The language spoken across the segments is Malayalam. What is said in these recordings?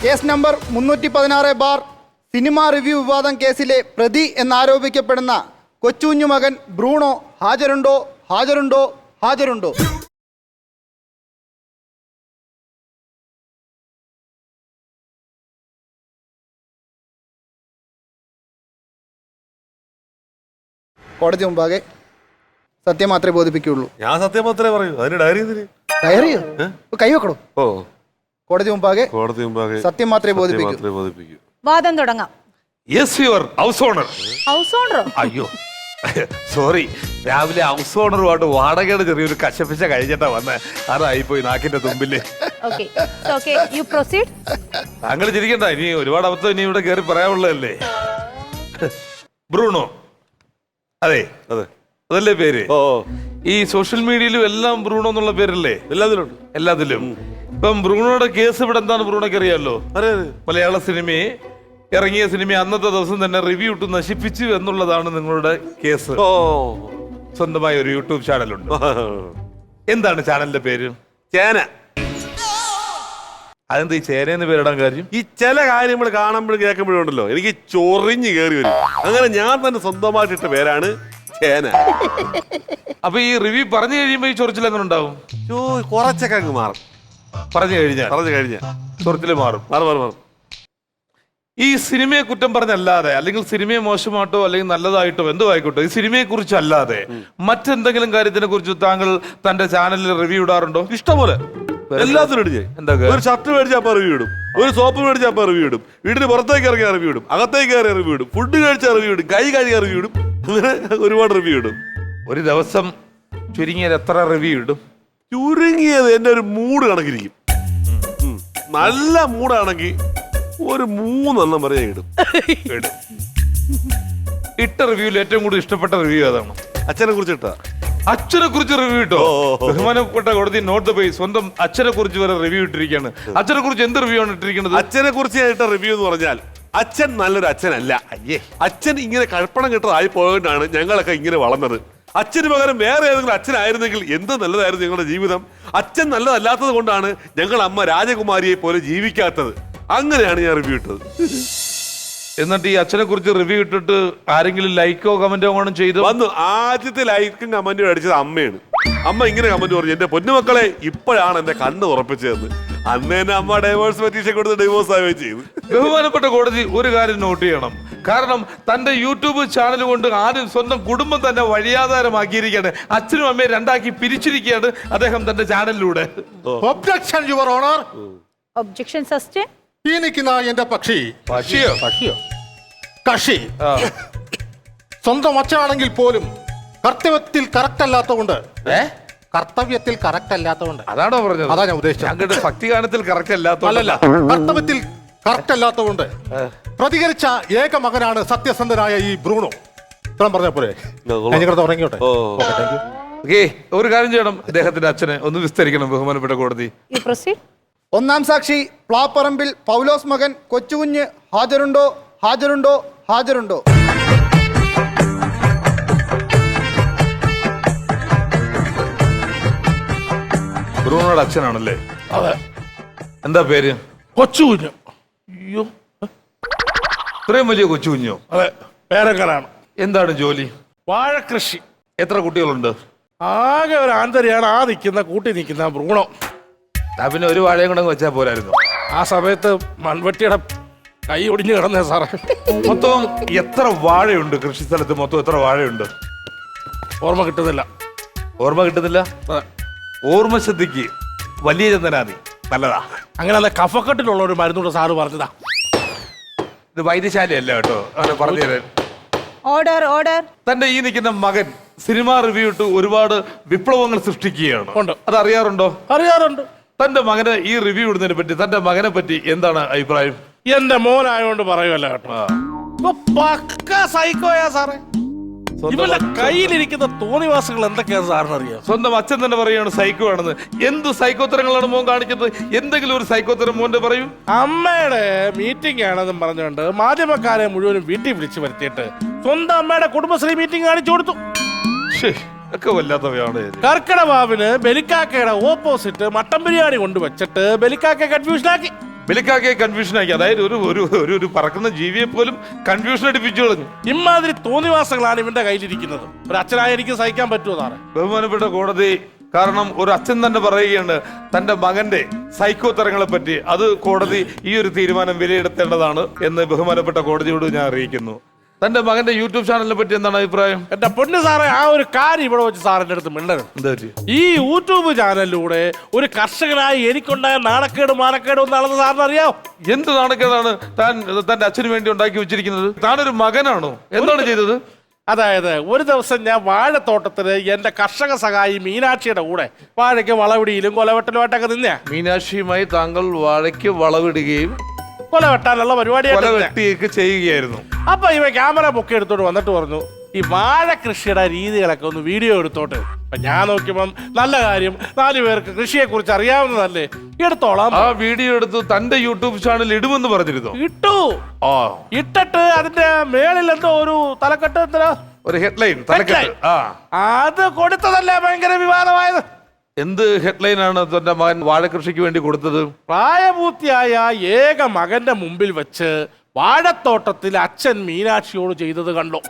കേസ് നമ്പർ 316 സിനിമ റിവ്യൂ വിവാദം കേസിലെ പ്രതി എന്നാരോപിക്കപ്പെടുന്ന കൊച്ചുകുഞ്ഞു മകൻ ബ്രൂണോ ഹാജരുണ്ടോ ഹാജരുണ്ടോ ഹാജരുണ്ടോ? കോടതി മുമ്പാകെ സത്യം മാത്രമേ ബോധിപ്പിക്കുകയുള്ളൂ. ഞാൻ സത്യം മാത്രമേ പറയൂ. അതിന് ഡയറി ഡയറിയോ? കൈവെക്കണോ? ഓ, കോടതി മുമ്പാകെ സത്യം മാത്രമേ ബോധിപ്പിക്കൂ. വാദം തുടങ്ങാം. Yes your house owner. House ഓണറോ? അയ്യോ സോറി, രാവിലെ ഹൗസ് ഓണറുമായിട്ട് വാടകയുടെ ചെറിയൊരു കശപ്പിച്ച കഴിഞ്ഞിട്ടാ വന്നേ. അതായിപ്പോയി നാക്കിന്റെ തുമ്പില്. You proceed. താങ്കൾ ചിരിക്കണ്ട, ഇനി ഒരുപാട് അബദ്ധം ഇനി ഇവിടെ കയറി പറയാനുള്ളതല്ലേ. ബ്രൂണോ, അതെ അതെ, അതല്ലേ പേര്? ഓ, ഈ സോഷ്യൽ മീഡിയയിലും എല്ലാം ബ്രൂണോ എന്നുള്ള പേരല്ലേ എല്ലാത്തിലും? ഇപ്പം ബ്രൂണോയുടെ കേസ് ഇവിടെ എന്താണ് ബ്രൂണോക്ക് അറിയാമല്ലോ. മലയാള സിനിമയെ ഇറങ്ങിയ സിനിമ അന്നത്തെ ദിവസം തന്നെ റിവ്യൂ ഇട്ട് നശിപ്പിച്ചു എന്നുള്ളതാണ് നിങ്ങളുടെ കേസ്. സ്വന്തമായ ഒരു യൂട്യൂബ് ചാനലുണ്ട്. എന്താണ് ചാനലിന്റെ പേര്? ചേന. അതെന്താ ഈ ചേനയെന്ന് പേരിടാൻ കാര്യം? ഈ ചില കാര്യങ്ങൾ കാണുമ്പോഴും കേൾക്കുമ്പോഴും ഉണ്ടല്ലോ എനിക്ക് ചൊറിഞ്ഞ് കയറി വരും. അങ്ങനെ ഞാൻ തന്നെ സ്വന്തമായിട്ടിട്ട പേരാണ് ചേന. അപ്പൊ ഈ റിവ്യൂ പറഞ്ഞു കഴിയുമ്പോ ഈ ചൊറിച്ചിൽ എങ്ങനെ ഉണ്ടാവും? കുറച്ചൊക്കെ അങ്ങ് മാറും. പറഞ്ഞു കഴിഞ്ഞാൽ ചൊറിച്ചില് മാറും. ഈ സിനിമയെ കുറ്റം പറഞ്ഞല്ലാതെ, അല്ലെങ്കിൽ സിനിമയെ മോശമായിട്ടോ അല്ലെങ്കിൽ നല്ലതായിട്ടോ എന്തോ ആയിക്കോട്ടെ, ഈ സിനിമയെ കുറിച്ചല്ലാതെ മറ്റെന്തെങ്കിലും കാര്യത്തിനെ കുറിച്ച് താങ്കൾ തന്റെ ചാനലിൽ റിവ്യൂ ഇടാറുണ്ടോ? ഇഷ്ടംപോലെ. എല്ലാത്തിനും ഇടും. ഒരു ഷർട്ട് മേടിച്ചാൽ റിവ്യൂ ഇടും, ഒരു സോപ്പ് മേടിച്ചാൽ റിവ്യൂ ഇടും, വീടിന് പുറത്തേക്ക് ഇറങ്ങിയ റിവ്യൂ ഇടും, അകത്തേക്ക് കയറിയ റിവ്യൂ ഇടും, ഫുഡ് കഴിച്ചാൽ റിവ്യൂ ഇടും, കൈ കഴുകിയ റിവ്യൂ ഇടും, അങ്ങനെ ഒരുപാട് റിവ്യൂ ഇടും. ഒരു ദിവസം ചുരുങ്ങിയത് എത്ര റിവ്യൂ ഇടും? ചുരുങ്ങിയത് എന്റെ ഒരു മൂഡ് കണക്കിരിക്കും. നല്ല മൂടാണെങ്കിൽ ഒരു 3 എണ്ണം വരെ ഇടും. ഇട്ട റിവ്യൂവിൽ ഏറ്റവും കൂടുതൽ ഇഷ്ടപ്പെട്ട റിവ്യൂ ഏതാണ്? അച്ഛനെ കുറിച്ച് ഇട്ട. അച്ഛനെ കുറിച്ച് റിവ്യൂ ഇട്ടോ? ബഹുമാനപ്പെട്ട കോടതി നോട്ട് ദ ബേസ്, സ്വന്തം അച്ഛനെ കുറിച്ച് വരെ റിവ്യൂ ഇട്ടിരിക്കുകയാണ്. അച്ഛനെ കുറിച്ച് എന്ത് റിവ്യൂ ആണ് ഇട്ടിരിക്കുന്നത്? അച്ഛനെ കുറിച്ച് ഇട്ട റിവ്യൂ എന്ന് പറഞ്ഞാൽ അച്ഛൻ നല്ലൊരു അച്ഛനല്ല. അച്ഛൻ ഇങ്ങനെ കഴപ്പണം കിട്ടതായി പോയിട്ടാണ് ഞങ്ങളൊക്കെ ഇങ്ങനെ വളർന്നത്. അച്ഛന് പകരം വേറെ ഏതെങ്കിലും അച്ഛനായിരുന്നെങ്കിൽ എന്ത് നല്ലതായിരുന്നു ഞങ്ങളുടെ ജീവിതം. അച്ഛൻ നല്ലതല്ലാത്തത് കൊണ്ടാണ് ഞങ്ങൾ അമ്മ രാജകുമാരിയെ പോലെ ജീവിക്കാത്തത്. അങ്ങനെയാണ് ഞാൻ റിവ്യൂ ഇട്ടത്. എന്നിട്ട് ഈ അച്ഛനെ കുറിച്ച് റിവ്യൂ ഇട്ടിട്ട് ആരെങ്കിലും ലൈക്കോ കമന്റോ അങ്ങനെ ചെയ്തു വന്നു? ആദ്യത്തെ ലൈക്കും കമന്റും അടിച്ചത് അമ്മയാണ്. അമ്മ ഇങ്ങനെ കമന്റ് പറഞ്ഞു, എന്റെ പൊന്നുമക്കളെ ഇപ്പോഴാണ് എന്റെ കണ്ണ് ഉറപ്പിച്ചതെന്ന്. അന്ന് തന്നെ അമ്മ ഡൈവോഴ്സ് പെറ്റീഷൻ കൊടുത്ത് ഡിവോഴ്സ് ആവുകയും ചെയ്തു. ബഹുമാനപ്പെട്ട കോടതി ഒരു കാര്യം നോട്ട് ചെയ്യണം. കാരണം തന്റെ യൂട്യൂബ് ചാനൽ കൊണ്ട് ആദ്യം സ്വന്തം കുടുംബം തന്നെ വഴിയാധാരമാക്കിയിരിക്കുകയാണ്. അച്ഛനും അമ്മയും രണ്ടാക്കി പിരിച്ചിരിക്കുകയാണ് അദ്ദേഹം തന്റെ ചാനലിലൂടെ. Objection your honour. Objection sustain. ഈ നിൽക്കുന്ന എന്റെ കക്ഷി സ്വന്തം അച്ഛനാണെങ്കിൽ പോലും കർത്തവ്യത്തിൽ കറക്റ്റ് അല്ലാത്തതുകൊണ്ട് അതാണോ പറഞ്ഞത്? അതാ ഞാൻ ഉദ്ദേശിച്ചത്. ഭക്തിഗാനത്തിൽ കറക്റ്റ് അല്ലാത്തല്ല, കർത്തവ്യത്തിൽ കറക്റ്റ് അല്ലാത്തതുകൊണ്ട് പ്രതികരിച്ച ഏക മകനാണ് സത്യസന്ധനായ ഈ ബ്രൂണോ. ഇത്രയും പറഞ്ഞ പോലെ ഉറങ്ങിയോട്ടെ. ഒരു കാര്യം ചെയ്യണം, അദ്ദേഹത്തിന്റെ അച്ഛനെ ഒന്ന് വിസ്തരിക്കണം ബഹുമാനപ്പെട്ട കോടതി. ഒന്നാം സാക്ഷി പ്ലാപ്പറമ്പിൽ പൗലോസ് മകൻ കൊച്ചുകുഞ്ഞ് ഹാജരുണ്ടോ ഹാജരുണ്ടോ ഹാജരുണ്ടോ? ബ്രൂണോയുടെ അച്ഛനാണല്ലേ? അതെ. എന്താ പേര്? കൊച്ചുകുഞ്ഞു. അയ്യോ, ഇത്രയും വലിയ കൊച്ചുകുഞ്ഞോ? അതെ, പേരക്കലാണ്. എന്താണ് ജോലി? വാഴക്കൃഷി. എത്ര കുട്ടികളുണ്ട്? ആകെ ഒരു ആന്തരിയാണ് ആ നിൽക്കുന്ന ബ്രൂണോ. പിന്നെ ഒരു വാഴയും കൂടെ വെച്ചാൽ പോരായിരുന്നു? ആ സമയത്ത് മൺവെട്ടിയുടെ കൈ ഒടിഞ്ഞു കിടന്നേ സാറേ. മൊത്തം എത്ര വാഴയുണ്ട് കൃഷി സ്ഥലത്ത്? മൊത്തം എത്ര വാഴയുണ്ട്? ഓർമ്മ കിട്ടുന്നില്ല. ഓർമ്മശക്തിക്ക് വലിയ ചന്ദനാദി നല്ലതാ. അങ്ങനെ കഫക്കെട്ടിലുള്ള ഒരു മരുന്നൂടെ സാറ് പറഞ്ഞതാ. ഇത് വൈദ്യശാലയല്ല കേട്ടോ, അങ്ങനെ പറഞ്ഞു തരാൻ. ഓർഡർ. തന്റെ ഈ നിൽക്കുന്ന മകൻ സിനിമ റിവ്യൂ ഇട്ട് ഒരുപാട് വിപ്ലവങ്ങൾ സൃഷ്ടിക്കുകയാണ്. അത് അറിയാറുണ്ടോ? അറിയാറുണ്ട്. തന്റെ മകന് ഈ റിവ്യൂ ഇടുന്നതിനെ പറ്റി, തന്റെ മകനെ പറ്റി എന്താണ് അഭിപ്രായം? എന്റെ മോനായോണ്ട് പറയുമല്ല കേട്ടോ, പക്ക സൈക്കോയാ സാറേ. ഇവന്റെ കയ്യിലിരിക്കുന്ന തോന്നിവാസങ്ങൾ എന്തൊക്കെയാണ് സാറിന് അറിയാം? സ്വന്തം അച്ഛൻ തന്നെ പറയുകയാണ് സൈക്കോ ആണെന്ന്. എന്ത് സൈക്കോത്തരങ്ങളാണ് മോൻ കാണിക്കുന്നത്? എന്തെങ്കിലും ഒരു സൈക്കോത്തരം മോന്റെ പറയൂ. അമ്മയുടെ മീറ്റിംഗ് ആണെന്നും പറഞ്ഞുകൊണ്ട് മാധ്യമക്കാരെ മുഴുവനും വീട്ടിൽ വിളിച്ചു വരുത്തിയിട്ട് സ്വന്തം അമ്മയുടെ കുടുംബശ്രീ മീറ്റിംഗ് കാണിച്ചു കൊടുത്തു. ഒക്കെ വല്ലാത്തവയാണ്. കർക്കിടവാവിന് ബലിക്കാക്കയുടെ ഓപ്പോസിറ്റ് മട്ടൻ ബിരിയാണി കൊണ്ടുവച്ചിട്ട് ബലിക്കാക്ക കൺഫ്യൂഷൻ ആക്കി. വിലക്കാക്കിയ കൺഫ്യൂഷൻ ആക്കി, അതായത് ഒരു പറക്കുന്ന ജീവിയെ പോലും കൺഫ്യൂഷൻ അടിപ്പിച്ചു കളഞ്ഞു. ഇമാതിരി തോന്നിവാസങ്ങളാണ് ഇവന്റെ കയ്യിലിരിക്കുന്നത്. ഒരു അച്ഛനായ എനിക്ക് സഹിക്കാൻ പറ്റുമോ സാറേ? ബഹുമാനപ്പെട്ട കോടതി, കാരണം ഒരു അച്ഛൻ തന്നെ പറയുകയാണ് തന്റെ മകന്റെ സൈക്കോ തരങ്ങളെ പറ്റി. അത് കോടതി ഈ ഒരു തീരുമാനം വിലയിരുത്തേണ്ടതാണ് എന്ന് ബഹുമാനപ്പെട്ട കോടതിയോട് ഞാൻ അറിയിക്കുന്നു. തന്റെ മകന്റെ യൂട്യൂബ് ചാനലിനെ പറ്റി എന്താണ് അഭിപ്രായം? എന്റെ പൊന്നു സാറേ, ആ ഒരു കാര്യം ഇവിടെ വെച്ച് സാറിന്റെ അടുത്ത് മിണ്ടരുത്. എന്താ പറ്റി? ഈ യൂട്യൂബ് ചാനലിലൂടെ ഒരു കർഷകനായി എനിക്കുണ്ടായ നാണക്കേട് മാനക്കേട് ഒന്നാണെന്ന് സാറിന് അറിയാം. എന്ത് നാണക്കേടാണ് താൻ തന്റെ അച്ഛന് വേണ്ടി ഉണ്ടാക്കി വെച്ചിരിക്കുന്നത്? താനൊരു മകനാണോ? എന്താണ് ചെയ്തത്? അതായത് ഒരു ദിവസം ഞാൻ വാഴത്തോട്ടത്തില് എന്റെ കർഷക സഹായി മീനാക്ഷിയുടെ കൂടെ വാഴയ്ക്ക് വളവിടിയിലും കൊലവെട്ടലുമായിട്ടൊക്കെ നിന്നേ. മീനാക്ഷിയുമായി താങ്കൾ വാഴയ്ക്ക് വളവിടുകയും കൊലവെട്ടാനുള്ള പരിപാടിയായിട്ട് വെട്ടിയൊക്കെ ചെയ്യുകയായിരുന്നു. അപ്പൊ ഇവ ക്യാമറ പൊക്കി എടുത്തോണ്ട് വന്നിട്ട് പറഞ്ഞു, ഈ വാഴ കൃഷിയുടെ രീതികളൊക്കെ ഒന്ന് വീഡിയോ എടുത്തോട്ട്. അപ്പൊ ഞാൻ നോക്കിയപ്പം നല്ല കാര്യം, 4 പേർക്ക് കൃഷിയെ കുറിച്ച് അറിയാവുന്നതല്ലേ, എടുത്തോളാം. ആ വീഡിയോ എടുത്ത് തന്റെ യൂട്യൂബ് ചാനൽ ഇടുമെന്ന് പറഞ്ഞിരുന്നു. ഇട്ടു. ഇട്ടിട്ട് അതിന്റെ മേളിൽ എന്തോ ഒരു തലക്കെട്ട്, എന്തിനാ ഒരു ഹെഡ്ലൈൻ തലക്കെട്ട്. അത് കൊടുത്തതല്ലേ ഭയങ്കര വിവാദമായത്. എന്ത് ഹെഡ്ലൈൻ ആണ് തന്റെ മകൻ വാഴകൃഷിക്ക് വേണ്ടി കൊടുത്തത്? പ്രായപൂർത്തിയായ ഏക മകന്റെ മുമ്പിൽ വെച്ച് വാഴത്തോട്ടത്തിൽ അച്ഛൻ മീനാക്ഷിയോട് ചെയ്തത് കണ്ടു.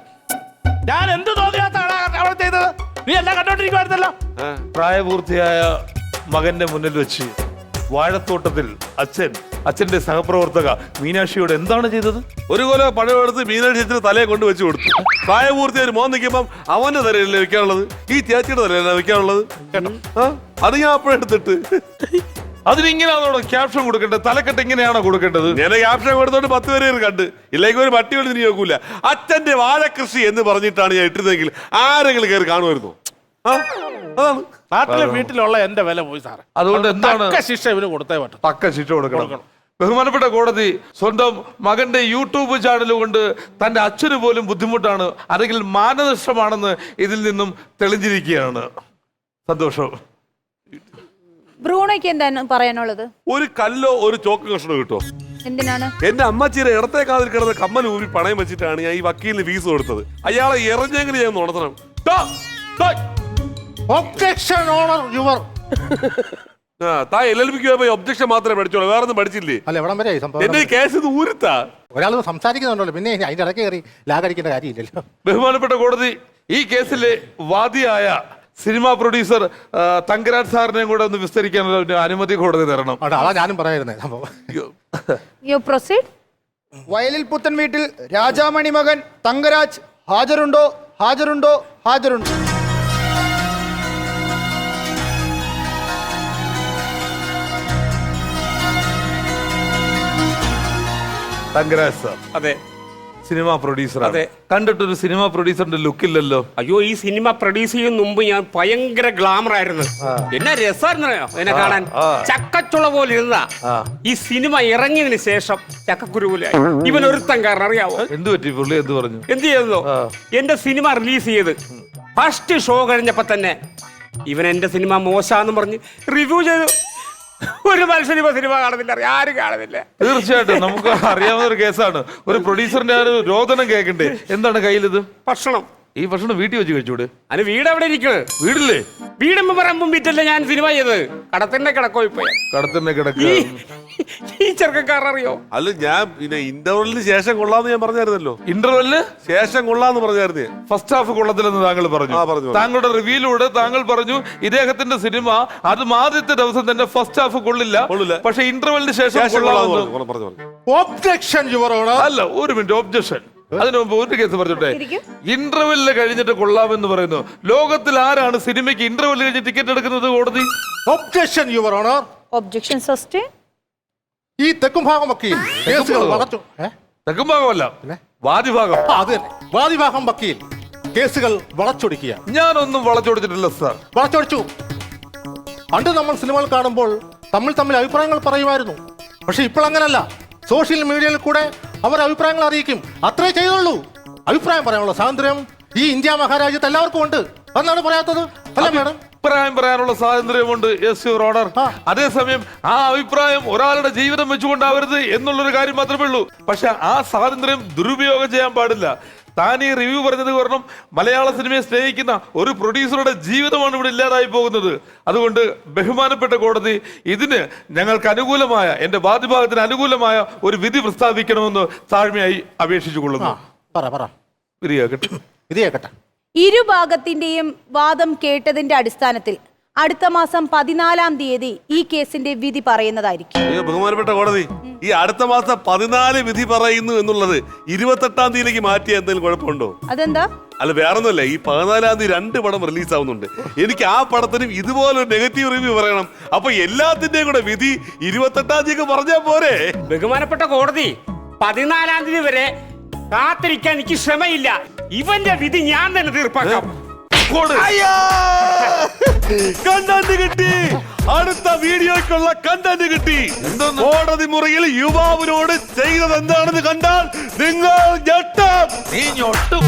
ഞാൻ എന്ത് തോന്നിയാത്താണ് അവൾ ചെയ്തത്? നീ എല്ലാം കണ്ടോണ്ടിരിക്കുവായിരുന്നല്ലോ. പ്രായപൂർത്തിയായ മകന്റെ മുന്നിൽ വെച്ച് വാഴത്തോട്ടത്തിൽ അച്ഛന്റെ സഹപ്രവർത്തക മീനാക്ഷിയോട് എന്താണ് ചെയ്തത്? ഒരു കൊല പഴം എടുത്ത് മീനാക്ഷി തലയെ കൊണ്ട് വെച്ച് കൊടുത്തു. പ്രായപൂർത്തി ഒരു മോൻ നിൽക്കുമ്പം അവന്റെ തലയല്ലേ വെക്കാനുള്ളത്, ഈ ചേച്ചിയുടെ തലയല്ലേ വെക്കാനുള്ളത്. അത് ഞാൻ അപ്പോഴെടുത്തിട്ട് അതിനിങ്ങനെയാണോ ക്യാപ്ഷൻ കൊടുക്കേണ്ടത്? തലക്കെട്ട് ഇങ്ങനെയാണോ കൊടുക്കേണ്ടത്? ഞാൻ ക്യാപ്ഷൻ കൊടുത്തോണ്ട് 10 പേര് കണ്ട്, ഇല്ലെങ്കിൽ ഒരു പട്ടി കൊണ്ട് തിരിഞ്ഞു നോക്കൂല. അച്ഛന്റെ വാഴകൃഷി എന്ന് പറഞ്ഞിട്ടാണ് ഞാൻ ഇട്ടിരുന്നെങ്കിൽ ആരെങ്കിലും കയറി കാണുമായിരുന്നു. അതാണ് നാട്ടിലെ വീട്ടിലുള്ള എന്റെ വില പോയി സാറേ. അതുകൊണ്ട് എന്താണ് തക്ക ശിക്ഷ ഇവന് കൊടുത്തേ പറ്റും. തക്ക ശിക്ഷ കൊടുക്കണം. ബഹുമാനപ്പെട്ട കോടതി, സ്വന്തം മകന്റെ യൂട്യൂബ് ചാനൽ കൊണ്ട് തന്റെ അച്ഛന് പോലും ബുദ്ധിമുട്ടാണ്, അല്ലെങ്കിൽ മാനനഷ്ടമാണെന്ന് ഇതിൽ നിന്നും തെളിഞ്ഞിരിക്കുകയാണ്. സന്തോഷം. ബ്രൂണോയ്ക്ക് എന്താണ് പറയാനുള്ളത്? ഒരു കല്ലോ ഒരു ചോക്ക് കഷ്ണം കിട്ടുമോ? എന്തിനാണ്? എന്റെ അമ്മച്ചിയുടെ ഇടത്തെ കാതിൽ കിടന്ന കമ്മൽ ഊരി പണയം വെച്ചിട്ടാണ് ഞാൻ ഈ വക്കീലിന് ഫീസ് കൊടുത്തത്. അയാളെ എറിഞ്ഞെങ്കിലും ഞാൻ ഉണർത്തണം. Objection honour your. താ LLBക്ക് പോയി ഒബ്ജക്ഷൻ മാത്രമേ പഠിച്ചോളൂ, വേറെ ഒന്നും പഠിച്ചില്ലേ? അല്ല, എവിടം വരെ സംഭവം? എന്റെ കേസ് ഇത് ഊരുത്താ. ഒരാൾ സംസാരിക്കുന്നുണ്ടല്ലോ, പിന്നെ അതിന്റെ ഇടയ്ക്ക് കയറി ലാഗടിക്കേണ്ട കാര്യമില്ലല്ലോ. ബഹുമാനപ്പെട്ട കോടതി, ഈ കേസിലെ വാദിയായ സിനിമാ പ്രൊഡ്യൂസർ തങ്കരാജ് സാറിനെയും കൂടെ ഒന്ന് വിസ്തരിക്കാനുള്ള ഒരു അനുമതി കോടതി തരണം. അതാ ഞാനും പറയായിരുന്നേ സംഭവം. You proceed. വയലിൽ പുത്തൻ വീട്ടിൽ രാജാമണി മകൻ തങ്കരാജ് ഹാജരുണ്ടോ? ഹാജരുണ്ടോ? ഹാജരുണ്ടോ? തങ്കരാജ് സാർ അതെ, സിനിമാ പ്രൊഡ്യൂസർ. അതെ. കണ്ടിട്ടൊരു സിനിമാ പ്രൊഡ്യൂസറിന്റെ ലുക്കില്ലല്ലോ. അയ്യോ, ഈ സിനിമ പ്രൊഡ്യൂസ് ചെയ്യും മുമ്പ് ഞാൻ ഭയങ്കര ഗ്ലാമർ ആയിരുന്നു. എന്നെ രസമായിരുന്നോ എന്നെ കാണാൻ? ചക്കച്ചുള പോലെ ഇരുന്ന ഈ സിനിമ ഇറങ്ങിയതിന് ശേഷം ചക്കക്കുരുവിലായി. ഇവൻ ഒരുത്തൻ കാരണം അറിയാവോ? എന്ത് പറ്റി? പുള്ളി എന്ത് പറഞ്ഞു? എന്ത് ചെയ്തോ? എന്റെ സിനിമ റിലീസ് ചെയ്ത് ഫസ്റ്റ് ഷോ കഴിഞ്ഞപ്പോ തന്നെ ഇവൻ എന്റെ സിനിമ മോശാന്ന് പറഞ്ഞ് റിവ്യൂ ചെയ്തു. ഒരു മനുഷ്യൻ ഇപ്പൊ സിനിമ കാണുന്നില്ല, ആരും കാണുന്നില്ല. തീർച്ചയായിട്ടും നമുക്ക് അറിയാവുന്ന ഒരു കേസാണ്. ഒരു പ്രൊഡ്യൂസറിന്റെ ആ ഒരു രോദനം കേൾക്കണ്ടേ? എന്താണ് കയ്യിലിത്? ഭക്ഷണം. ഈ ഭക്ഷണം വീട്ടിൽ വെച്ച് കഴിച്ചൂടെ? അതിന് വീട് എവിടെ ഇരിക്കണ്? വീടില്ലേ? വീടുമ്പോ പറമ്പും വിറ്റല്ലേ ഞാൻ സിനിമ ചെയ്തത്. കടത്തിന്റെ കിടക്കോ ഇപ്പൊ കടത്തന്നെ കിടക്കുക. ഈ ചെറുക്കക്കാരറിയോ? അല്ല, ഞാൻ പിന്നെ ഇന്റർവെല്ലിന് ശേഷം കൊള്ളാന്ന് ഞാൻ പറഞ്ഞായിരുന്നല്ലോ. ഇന്റർവെല്ലിന് ശേഷം കൊള്ളാന്ന് പറഞ്ഞായിരുന്നു. ഫസ്റ്റ് ഹാഫ് കൊള്ളത്തില്ലെന്ന് താങ്കൾ പറഞ്ഞു. പറഞ്ഞു. താങ്കളുടെ റിവ്യൂലൂടെ താങ്കൾ പറഞ്ഞു ഇദ്ദേഹത്തിന്റെ സിനിമ അതും ആദ്യത്തെ ദിവസം തന്നെ ഫസ്റ്റ് ഹാഫ് കൊള്ളില്ല, പക്ഷെ ഇന്റർവെല്ലിന് ശേഷം കൊള്ളാമെന്ന്. Objection your honour. അല്ല, ഒരു മിനിറ്റ്, ഒബ്ജക്ഷൻ. അതിനു മുമ്പ് ഒരു കേസ് പറഞ്ഞോട്ടെ. ഇരിക്കും. ഇന്റർവെല്ലിന് കഴിഞ്ഞിട്ട് കൊള്ളാമെന്ന് പറയുന്നു. ലോകത്തിൽ ആരാണ് സിനിമയ്ക്ക് ഇന്റർവെല്ലിൽ കഴിഞ്ഞ് ടിക്കറ്റ് എടുക്കുന്നത്? കോടതി. Objection your honour. Objection sustained. ഈ തെക്കും ഭാഗം വക്കീൽ കേസുകൾ വളച്ചു. തെക്കും ഭാഗമല്ല, വാദിഭാഗം. അത് തന്നെ, വാദിഭാഗം വക്കീൽ കേസുകൾ വളച്ചൊടിക്കുക. ഞാനൊന്നും വളച്ചൊടിച്ചിട്ടില്ല സാർ. വളച്ചൊടിച്ചു. പണ്ട് നമ്മൾ സിനിമകൾ കാണുമ്പോൾ തമ്മിൽ അഭിപ്രായങ്ങൾ പറയുമായിരുന്നു. പക്ഷെ ഇപ്പോൾ അങ്ങനല്ല. സോഷ്യൽ മീഡിയയിൽ കൂടെ അവർ അഭിപ്രായങ്ങൾ അറിയിക്കും. അത്രേ ചെയ്തുള്ളൂ. അഭിപ്രായം പറയാനുള്ള സ്വാതന്ത്ര്യം ഈ ഇന്ത്യ മഹാരാജ്യത്ത് എല്ലാവർക്കും ഉണ്ട്. എന്നാണ് പറയാത്തത്? അല്ല മേഡം? അഭിപ്രായം പറയാനുള്ള സ്വാതന്ത്ര്യമുണ്ട്, യെസ് യുവർ ഓർഡർ. അതേസമയം ആ അഭിപ്രായം ഒരാളുടെ ജീവിതം വെച്ചുകൊണ്ടാവരുത് എന്നുള്ളൊരു കാര്യം മാത്രമേ ഉള്ളൂ. പക്ഷെ ആ സ്വാതന്ത്ര്യം ദുരുപയോഗം ചെയ്യാൻ പാടില്ല. താൻ ഈ റിവ്യൂ പറഞ്ഞത് കാരണം മലയാള സിനിമയെ സ്നേഹിക്കുന്ന ഒരു പ്രൊഡ്യൂസറുടെ ജീവിതമാണ് ഇവിടെ ഇല്ലാതായി പോകുന്നത്. അതുകൊണ്ട് ബഹുമാനപ്പെട്ട കോടതി ഇതിന് ഞങ്ങൾക്ക് അനുകൂലമായ, എന്റെ വാദിഭാഗത്തിന് അനുകൂലമായ ഒരു വിധി പ്രസ്താവിക്കണമെന്ന് താഴ്മയായി അപേക്ഷിച്ചു കൊള്ളുന്നു. പറ വിധിയാകട്ടെ. വിധിയാക്കട്ടെ. ഇരുഭാഗത്തിന്റെയും വാദം കേട്ടതിന്റെ അടിസ്ഥാനത്തിൽ അടുത്ത മാസം 14-ാം തീയതി ഈ കേസിന്റെ വിധി പറയുന്നതായിരിക്കും. അയ്യോ ബഹുമാനപ്പെട്ട കോടതി, ഈ അടുത്ത മാസം 14 വിധി പറയുന്നു എന്നുള്ളത് 28-ാം തീയതിയിലേക്ക് മാറ്റിയ എന്തെങ്കിലും കുഴപ്പമുണ്ടോ? അതെന്താ? അല്ല വേറൊന്നുമല്ല, ഈ 14-ാം തീയതി 2 പടം റിലീസ് ആവുന്നുണ്ട്. എനിക്ക് ആ പടത്തിനും ഇതുപോലെ ഒരു നെഗറ്റീവ് റിവ്യൂ പറയണം. അപ്പൊ എല്ലാത്തിന്റെയും കൂടെ വിധി 28-ാം തീയതി പറഞ്ഞാൽ പോരെ? ബഹുമാനപ്പെട്ട കോടതി, 14-ാം തീയതി വരെ കാത്തിരിക്കാൻ എനിക്ക് ക്ഷമയില്ല. ഇവന്റെ വിധി ഞാൻ തന്നെ തീർപ്പാക്കാം. കണ്ടന്റ് കിട്ടി, അടുത്ത വീഡിയോയ്ക്കുള്ള കണ്ടന്റ് കിട്ടി. കോടതി മുറിയിൽ യുവാവിനോട് ചെയ്തത് എന്താണെന്ന് കണ്ടാൽ നിങ്ങൾ ഞെട്ടും. നീ ഞൊട്ടും.